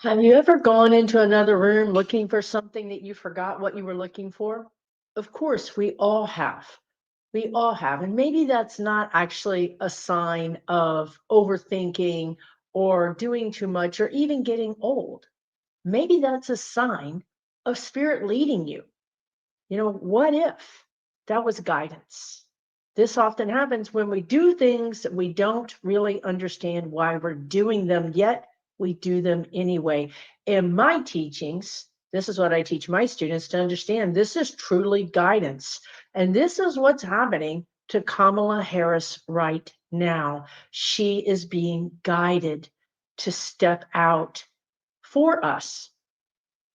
Have you ever gone into another room looking for something that you forgot what you were looking for? Of course, we all have. We all have. And maybe that's not actually a sign of overthinking or doing too much or even getting old. Maybe that's a sign of spirit leading you. What if that was guidance? This often happens when we do things that we don't really understand why we're doing them, yet we do them anyway. In my teachings, this is what I teach my students to understand. This is truly guidance. And this is what's happening to Kamala Harris right now. She is being guided to step out for us,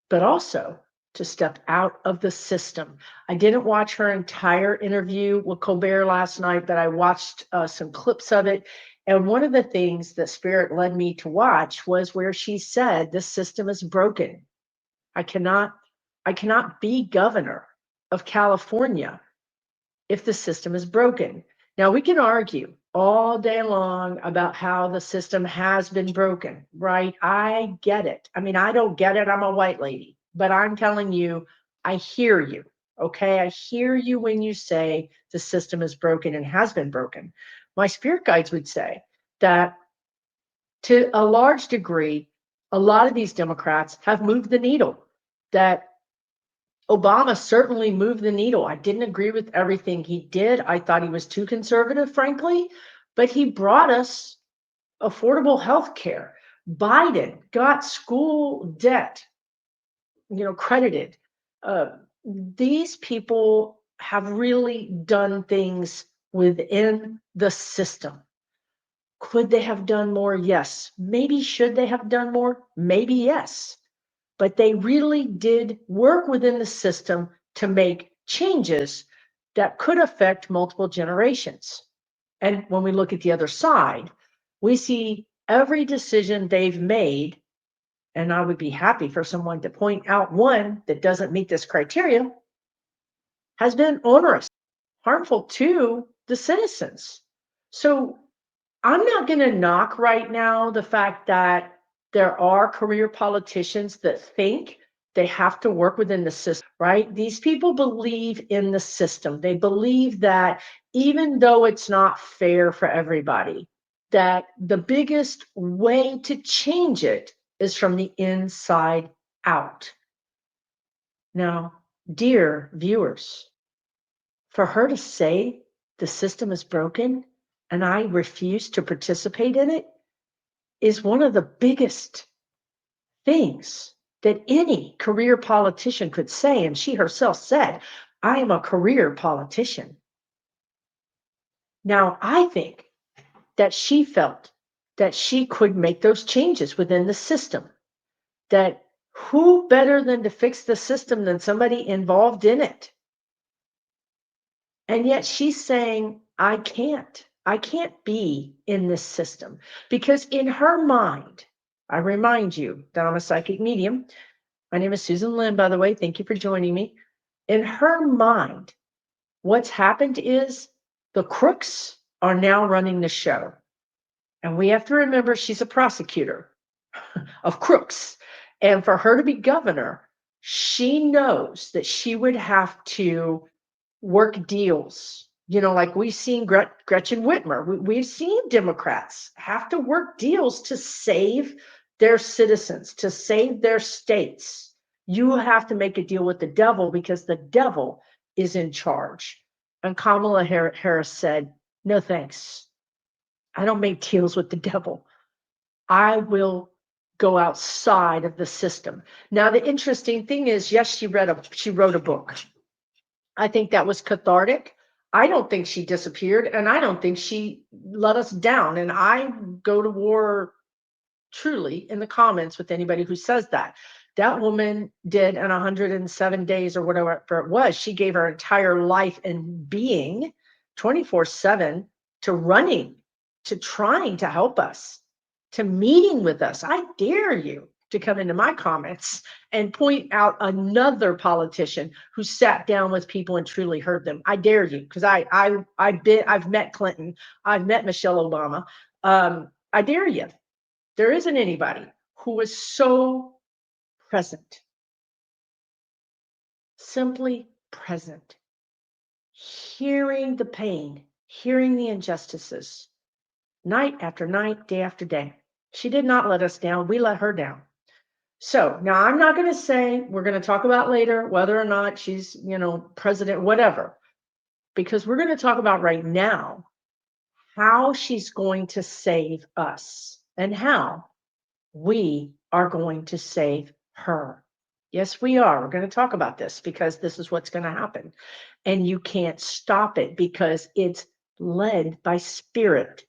but also to step out of the system. I didn't watch her entire interview with Colbert last night, but I watched some clips of it. And one of the things that Spirit led me to watch was where she said, "This system is broken. I cannot, I cannot be governor of California if the system is broken." Now, we can argue all day long about how the system has been broken, right? I get it. I mean, I don't get it. I'm a white lady, but I'm telling you, I hear you. Okay. I hear you when you say the system is broken and has been broken. My spirit guides would say that to a large degree, a lot of these Democrats have moved the needle, that Obama certainly moved the needle. I didn't agree with everything he did. I thought he was too conservative, frankly, but he brought us affordable health care. Biden got school debt, credited. Uh, these people have really done things within the system. Could they have done more? Yes. Maybe should they have done more? Maybe yes. But they really did work within the system to make changes that could affect multiple generations. And when we look at the other side, we see every decision they've made, and I would be happy for someone to point out one that doesn't meet this criteria, has been onerous, harmful to the citizens. So I'm not going to knock right now the fact that there are career politicians that think they have to work within the system, right? These people believe in the system. They believe that even though it's not fair for everybody, that the biggest way to change it is from the inside out. Now, dear viewers, for her to say the system is broken and I refuse to participate in it is one of the biggest things that any career politician could say. And she herself said, "I am a career politician." Now, I think that she felt that she could make those changes within the system, that who better than to fix the system than somebody involved in it? And yet she's saying, I can't. I can't be in this system because in her mind, I remind you that I'm a psychic medium. My name is Susan Lynn, by the way. Thank you for joining me. In her mind, what's happened is the crooks are now running the show. And we have to remember she's a prosecutor of crooks. And for her to be governor, she knows that she would have to work deals. Like we've seen Gretchen Whitmer, we've seen Democrats have to work deals to save their citizens, to save their states. You have to make a deal with the devil because the devil is in charge. And Kamala Harris said, "No thanks. I don't make deals with the devil. I will go outside of the system." Now, the interesting thing is, yes, she wrote a book. I think that was cathartic. I don't think she disappeared, and I don't think she let us down. And I go to war truly in the comments with anybody who says that. That woman did in 107 days or whatever it was. She gave her entire life and being 24/7 to running, to trying to help us, to meeting with us. I dare you to come into my comments and point out another politician who sat down with people and truly heard them. I dare you, because I've met Clinton, I've met Michelle Obama. I dare you. There isn't anybody who was so present, simply present, hearing the pain, hearing the injustices, night after night, day after day. She did not let us down. We let her down. So now I'm not going to say, we're going to talk about later whether or not she's, president, whatever, because we're going to talk about right now how she's going to save us and how we are going to save her. Yes, we are. We're going to talk about this because this is what's going to happen. And you can't stop it because it's led by spirit.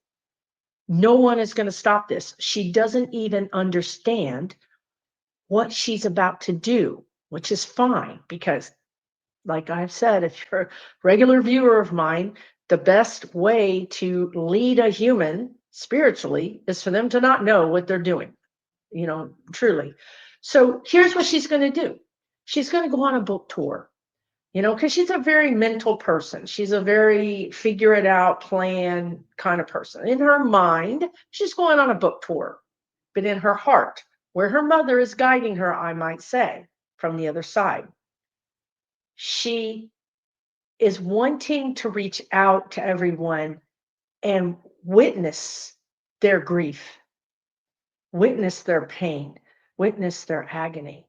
No one is going to stop this. She doesn't even understand what she's about to do, which is fine because, like I've said, if you're a regular viewer of mine, the best way to lead a human spiritually is for them to not know what they're doing, truly. So here's what she's going to do. She's going to go on a book tour, because she's a very mental person. She's a very figure it out, plan kind of person. In her mind, she's going on a book tour, but in her heart, where her mother is guiding her, I might say, from the other side, she is wanting to reach out to everyone and witness their grief, witness their pain, witness their agony.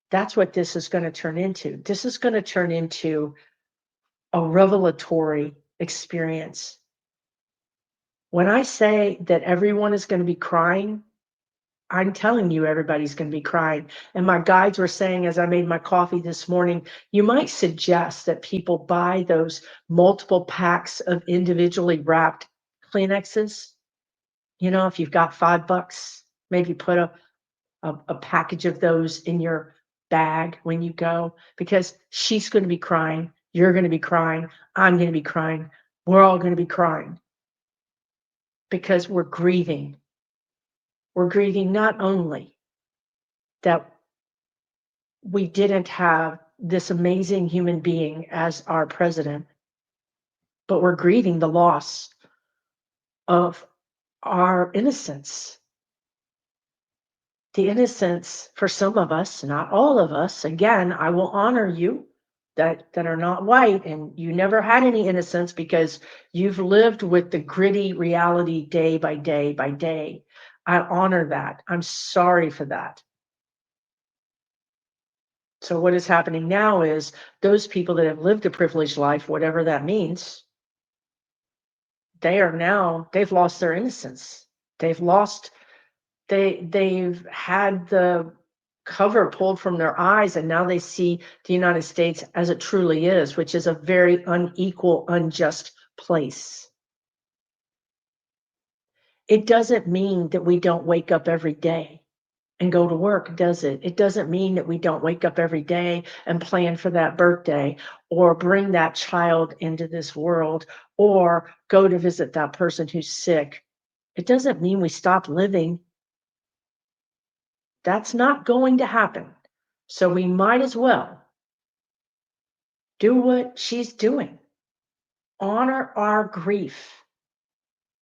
That's what this is going to turn into. This is going to turn into a revelatory experience. When I say that everyone is going to be crying, I'm telling you, everybody's going to be crying. And my guides were saying, as I made my coffee this morning, you might suggest that people buy those multiple packs of individually wrapped Kleenexes. If you've got $5, maybe put a package of those in your bag when you go, because she's going to be crying. You're going to be crying. I'm going to be crying. We're all going to be crying because we're grieving. We're grieving not only that we didn't have this amazing human being as our president, but we're grieving the loss of our innocence. The innocence for some of us, not all of us. Again, I will honor you that are not white and you never had any innocence because you've lived with the gritty reality day by day by day. I honor that. I'm sorry for that. So what is happening now is those people that have lived a privileged life, whatever that means, they've lost their innocence. They've had the cover pulled from their eyes, and now they see the United States as it truly is, which is a very unequal, unjust place. It doesn't mean that we don't wake up every day and go to work, does it? It doesn't mean that we don't wake up every day and plan for that birthday or bring that child into this world or go to visit that person who's sick. It doesn't mean we stop living. That's not going to happen. So we might as well do what she's doing. Honor our grief.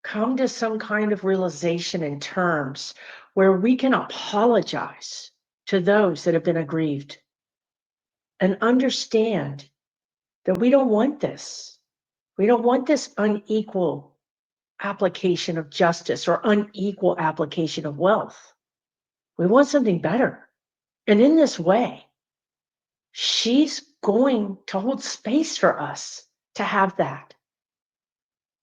Come to some kind of realization in terms where we can apologize to those that have been aggrieved and understand that we don't want this. We don't want this unequal application of justice or unequal application of wealth. We want something better. And in this way, she's going to hold space for us to have that.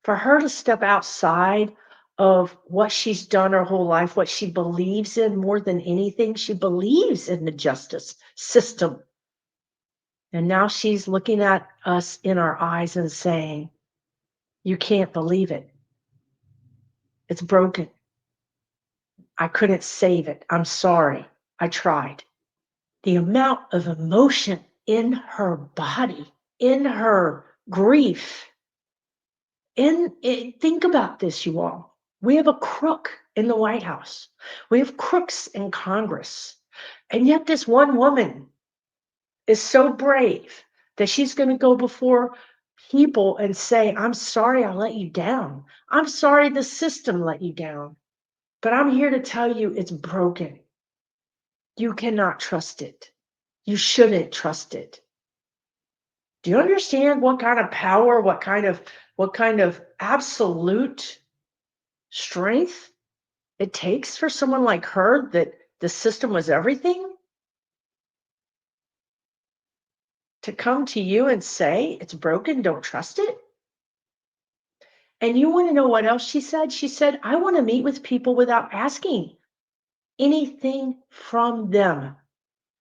For her to step outside of what she's done her whole life, what she believes in more than anything, she believes in the justice system. And now she's looking at us in our eyes and saying, you can't believe it. It's broken. I couldn't save it. I'm sorry. I tried. The amount of emotion in her body, in her grief, think about this, you all. We have a crook in the White House. We have crooks in Congress. And yet this one woman is so brave that she's going to go before people and say, I'm sorry I let you down. I'm sorry the system let you down. But I'm here to tell you it's broken. You cannot trust it. You shouldn't trust it. Do you understand what kind of power, what kind of absolute strength it takes for someone like her that the system was everything to come to you and say it's broken, don't trust it? And you want to know what else she said? She said, I want to meet with people without asking anything from them.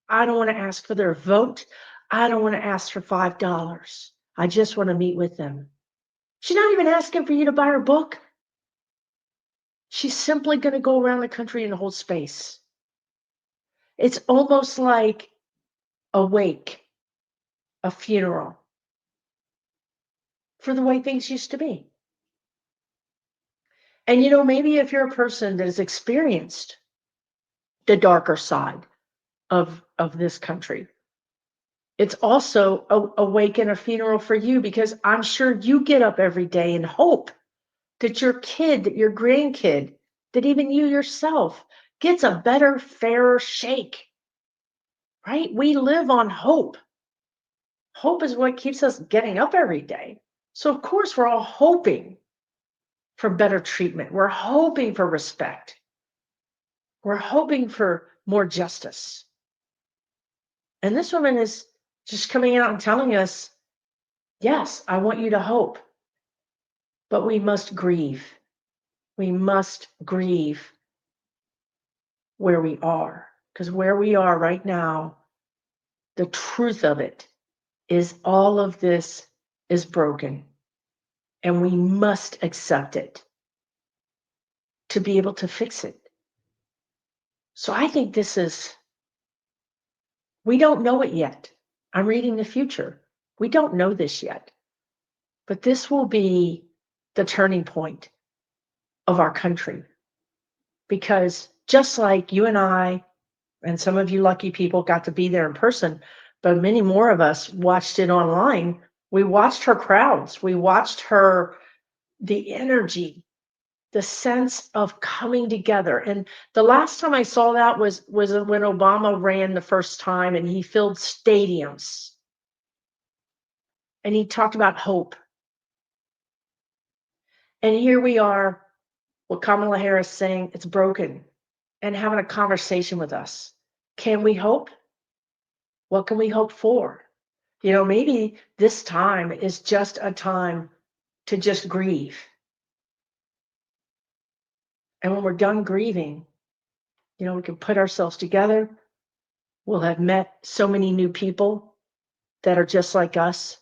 I don't want to ask for their vote. I don't want to ask for $5. I just want to meet with them. She's not even asking for you to buy her book. She's simply going to go around the country and hold space. It's almost like a wake, a funeral for the way things used to be. And maybe if you're a person that has experienced the darker side of this country, it's also a wake and a funeral for you, because I'm sure you get up every day and hope that your kid, that your grandkid, that even you yourself gets a better, fairer shake, right? We live on hope. Hope is what keeps us getting up every day. So of course we're all hoping for better treatment. We're hoping for respect. We're hoping for more justice. And this woman is just coming out and telling us, yes, I want you to hope, but we must grieve. We must grieve where we are, because where we are right now, the truth of it is all of this is broken, and we must accept it to be able to fix it. So I think we don't know it yet. I'm reading the future. We don't know this yet, but this will be the turning point of our country, because just like you and I, and some of you lucky people got to be there in person, but many more of us watched it online. We watched her crowds. We watched the energy, the sense of coming together. And the last time I saw that was when Obama ran the first time, and he filled stadiums and he talked about hope. And here we are, with Kamala Harris saying it's broken and having a conversation with us. Can we hope? What can we hope for? Maybe this time is just a time to just grieve. And when we're done grieving, we can put ourselves together. We'll have met so many new people that are just like us,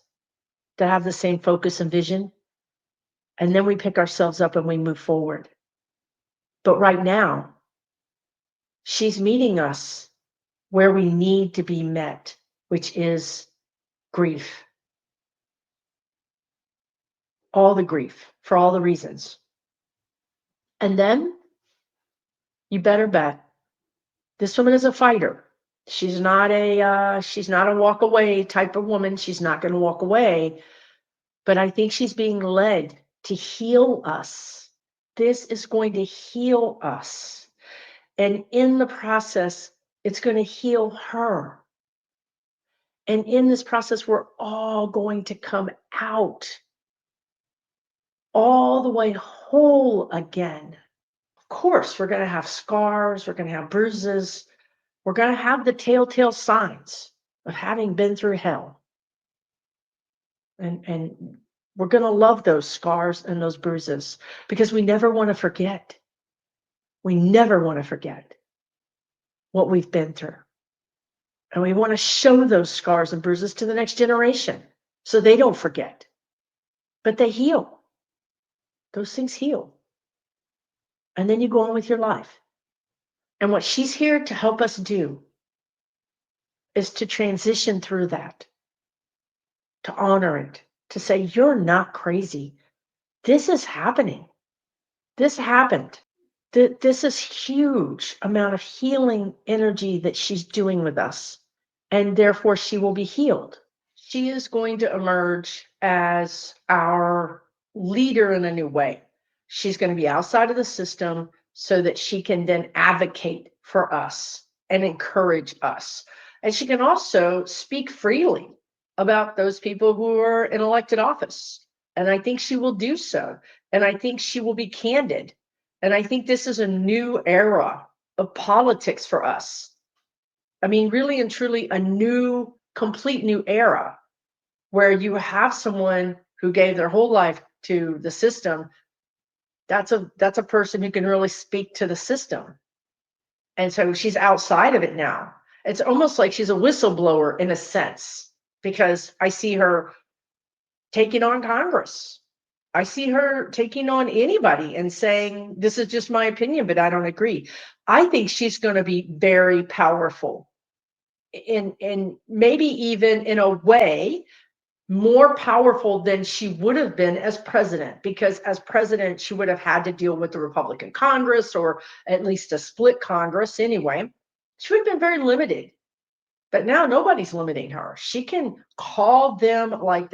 that have the same focus and vision. And then we pick ourselves up and we move forward. But right now, she's meeting us where we need to be met, which is grief. All the grief, for all the reasons. And then you better bet this woman is a fighter. She's not a walk away type of woman. She's not going to walk away, but I think she's being led to heal us. This is going to heal us. And in the process, it's going to heal her. And in this process, we're all going to come out all the way whole again. Of course, we're going to have scars, we're going to have bruises, we're going to have the telltale signs of having been through hell. And we're going to love those scars and those bruises, because we never want to forget. We never want to forget what we've been through. And we want to show those scars and bruises to the next generation so they don't forget. But they heal. Those things heal. And then you go on with your life. And what she's here to help us do is to transition through that, to honor it, to say, you're not crazy. This is happening. This happened. This is huge amount of healing energy that she's doing with us. And therefore she will be healed. She is going to emerge as our leader in a new way. She's going to be outside of the system so that she can then advocate for us and encourage us. And she can also speak freely about those people who are in elected office. And I think she will do so. And I think she will be candid. And I think this is a new era of politics for us. I mean, really and truly a new, complete new era where you have someone who gave their whole life to the system. That's a person who can really speak to the system. And so she's outside of it now. It's almost like she's a whistleblower in a sense, because I see her taking on Congress. I see her taking on anybody and saying, this is just my opinion, but I don't agree. I think she's going to be very powerful in maybe even in a way more powerful than she would have been as president, because as president, she would have had to deal with the Republican Congress, or at least a split Congress anyway. She would have been very limited. But now nobody's limiting her. She can call them like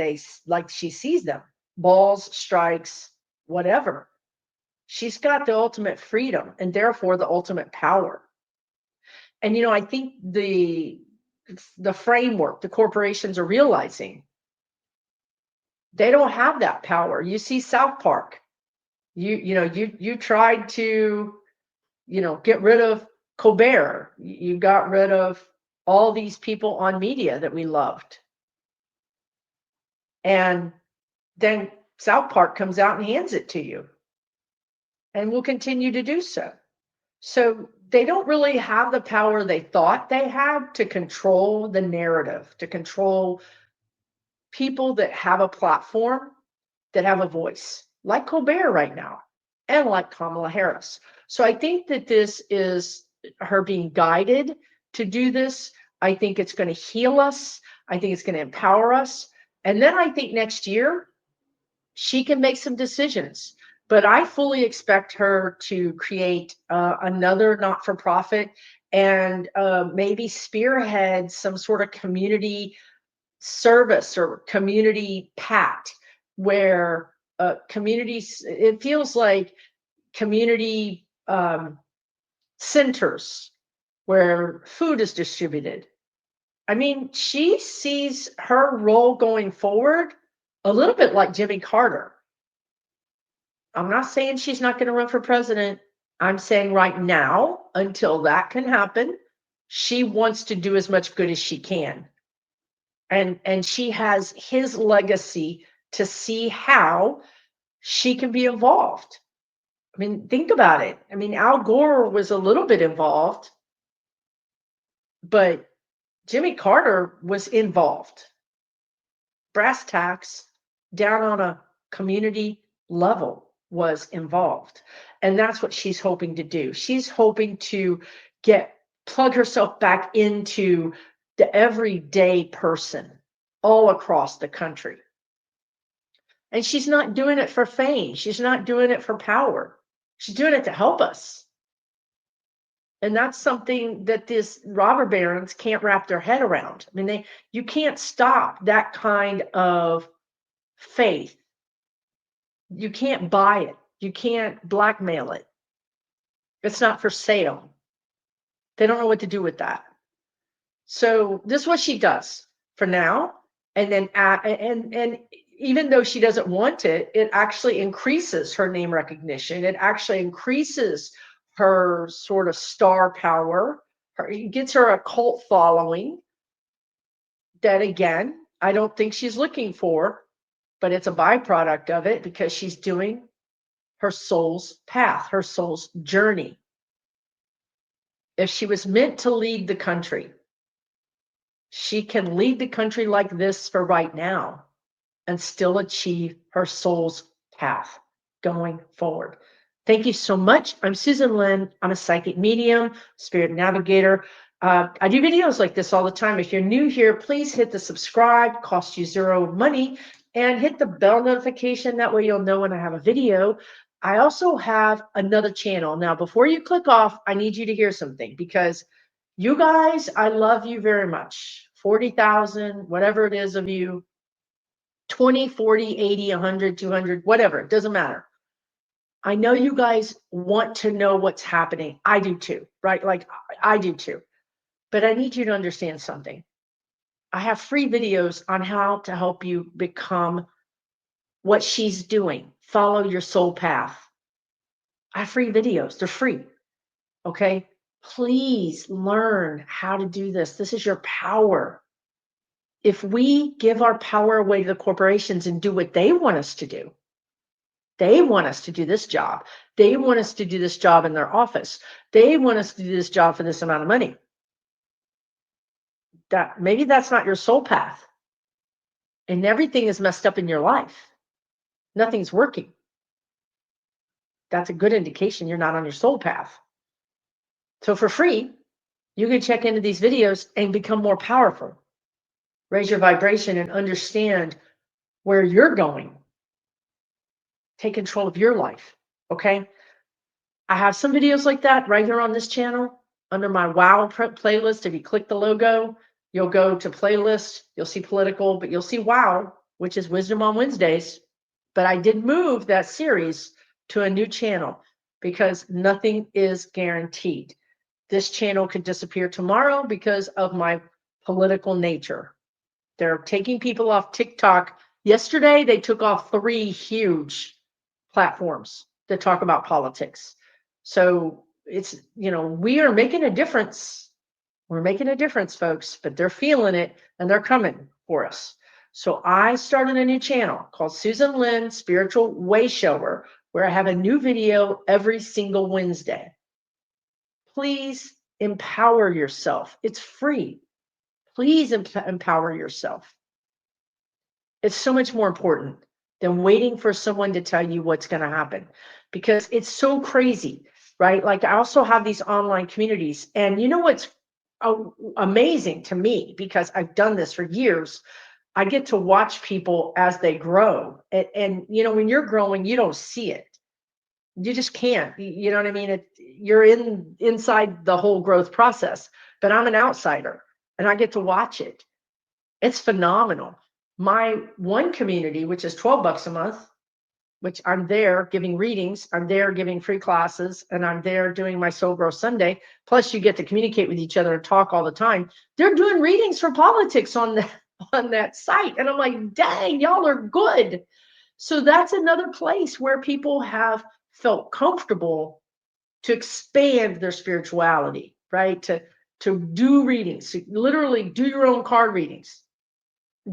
she sees them, balls, strikes, whatever. She's got the ultimate freedom and therefore the ultimate power. And I think the framework the corporations are realizing, they don't have that power. You see South Park. You tried to get rid of Colbert. You got rid of all these people on media that we loved. And then South Park comes out and hands it to you. And will continue to do so. So they don't really have the power they thought they had to control the narrative, to control people that have a platform, that have a voice, like Colbert right now, and like Kamala Harris. So I think that this is her being guided to do this. I think it's going to heal us. I think it's going to empower us. And then I think next year, she can make some decisions. But I fully expect her to create another not-for-profit and maybe spearhead some sort of community service or community PAT, where communities, it feels like community centers where food is distributed. I mean, she sees her role going forward a little bit like Jimmy Carter. I'm not saying she's not going to run for president. I'm saying right now, until that can happen, she wants to do as much good as she can. And she has his legacy to see how she can be involved. I mean, think about it. I mean, Al Gore was a little bit involved, but Jimmy Carter was involved. Brass tacks, down on a community level, was involved. And that's what she's hoping to do. She's hoping to plug herself back into the everyday person all across the country. And she's not doing it for fame. She's not doing it for power. She's doing it to help us. And that's something that these robber barons can't wrap their head around. I mean, you can't stop that kind of faith. You can't buy it. You can't blackmail it. It's not for sale. They don't know what to do with that. So this is what she does for now. And then and even though she doesn't want it, it actually increases her name recognition. It actually increases her sort of star power. It gets her a cult following that, again, I don't think she's looking for, but it's a byproduct of it because she's doing her soul's path, her soul's journey. If she was meant to lead the country, she can lead the country like this for right now and still achieve her soul's path going forward. Thank you so much. I'm Susan Lynn. I'm a psychic medium, spirit navigator. I do videos like this all the time. If you're new here, please hit the subscribe, costs you zero money, and hit the bell notification. That way you'll know when I have a video. I also have another channel. Now, before you click off, I need you to hear something, because you guys, I love you very much. 40,000, whatever it is of you, 20, 40, 80, 100, 200, whatever, it doesn't matter. I know you guys want to know what's happening. I do too, right? Like I do too. But I need you to understand something. I have free videos on how to help you become what she's doing. Follow your soul path. I have free videos. They're free. Okay. Please learn how to do this. This is your power. If we give our power away to the corporations and do what they want us to do, they want us to do this job. They want us to do this job in their office. They want us to do this job for this amount of money. That maybe that's not your soul path. And everything is messed up in your life. Nothing's working. That's a good indication you're not on your soul path. So for free, you can check into these videos and become more powerful. Raise your vibration and understand where you're going. Take control of your life. Okay. I have some videos like that right here on this channel under my WOW playlist. If you click the logo, you'll go to playlist. You'll see political, but you'll see WOW, which is Wisdom on Wednesdays. But I did move that series to a new channel because nothing is guaranteed. This channel could disappear tomorrow because of my political nature. They're taking people off TikTok. Yesterday, they took off 3 huge platforms that talk about politics. So it's, we are making a difference. We're making a difference, folks, but they're feeling it and they're coming for us. So I started a new channel called Susan Lynn Spiritual Way Shower, where I have a new video every single Wednesday. Please empower yourself. It's free. Please empower yourself. It's so much more important than waiting for someone to tell you what's going to happen, because it's so crazy, right? Like I also have these online communities, and you know what's amazing to me, because I've done this for years. I get to watch people as they grow, and when you're growing, you don't see it. You just can't. You know what I mean? You're inside the whole growth process, but I'm an outsider, and I get to watch it. It's phenomenal. My one community, which is $12 a month, which I'm there giving readings, I'm there giving free classes, and I'm there doing my Soul Growth Sunday. Plus, you get to communicate with each other and talk all the time. They're doing readings for politics on that site. And I'm like, dang, y'all are good. So that's another place where people have felt comfortable to expand their spirituality, right? To do readings, to literally do your own card readings.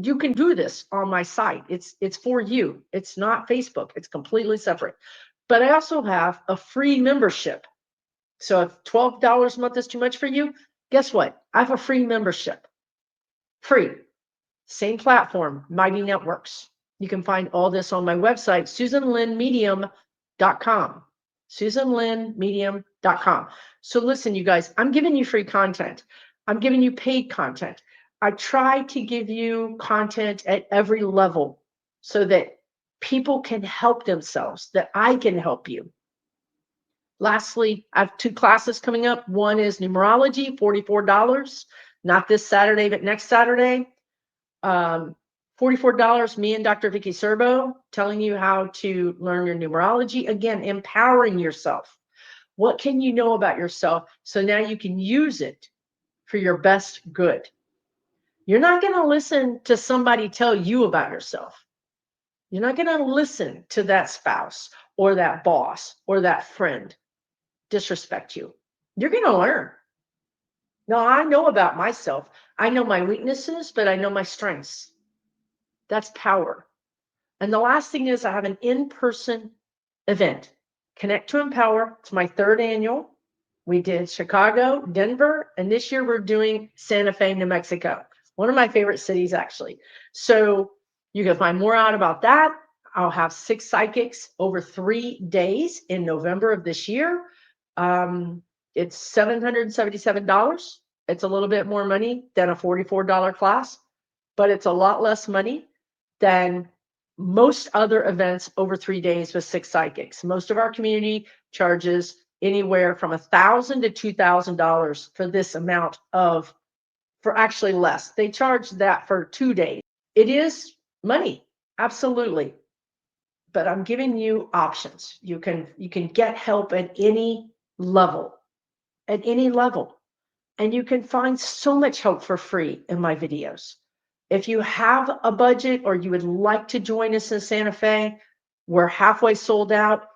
You can do this on my site. It's for you. It's not Facebook. It's completely separate. But I also have a free membership. So if $12 a month is too much for you, guess what? I have a free membership. Free. Same platform, Mighty Networks. You can find all this on my website, SusanLynnMedium.com. SusanLynnMedium.com. So listen, you guys, I'm giving you free content. I'm giving you paid content. I try to give you content at every level so that people can help themselves, that I can help you. Lastly, I have 2 classes coming up. One is numerology, $44. Not this Saturday, but next Saturday. $44, me and Dr. Vicky Serbo telling you how to learn your numerology. Again, empowering yourself. What can you know about yourself so now you can use it for your best good? You're not going to listen to somebody tell you about yourself. You're not going to listen to that spouse or that boss or that friend disrespect you. You're going to learn. No, I know about myself. I know my weaknesses, but I know my strengths. That's power. And the last thing is I have an in-person event, Connect to Empower. It's my 3rd annual. We did Chicago, Denver, and this year we're doing Santa Fe, New Mexico. One of my favorite cities, actually. So you can find more out about that. I'll have 6 psychics over 3 days in November of this year. It's $777. It's a little bit more money than a $44 class, but it's a lot less money than most other events over 3 days with 6 psychics. Most of our community charges anywhere from $1,000 to $2,000 for this amount for actually less. They charge that for 2 days. It is money, absolutely. But I'm giving you options. You can get help at any level, And you can find so much help for free in my videos. If you have a budget or you would like to join us in Santa Fe, we're halfway sold out.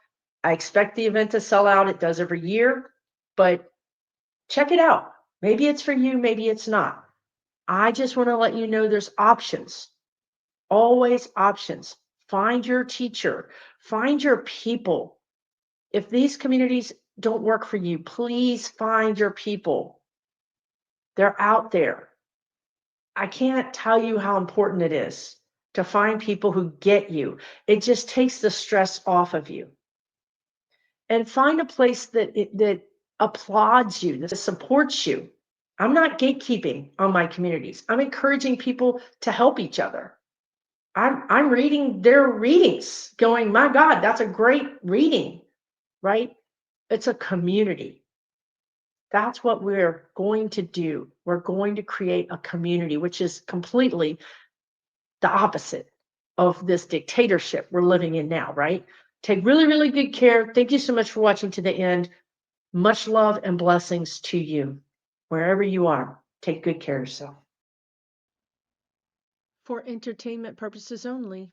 I expect the event to sell out. It does every year, but check it out. Maybe it's for you, maybe it's not. I just want to let you know there's options, always options. Find your teacher, find your people. If these communities don't work for you, please find your people. They're out there. I can't tell you how important it is to find people who get you. It just takes the stress off of you. And find a place that applauds you, that supports you. I'm not gatekeeping on my communities. I'm encouraging people to help each other. I'm reading their readings, going, my God, that's a great reading, right? It's a community. That's what we're going to do. We're going to create a community, which is completely the opposite of this dictatorship we're living in now, right? Take really, really good care. Thank you so much for watching to the end. Much love and blessings to you, wherever you are. Take good care of yourself. For entertainment purposes only,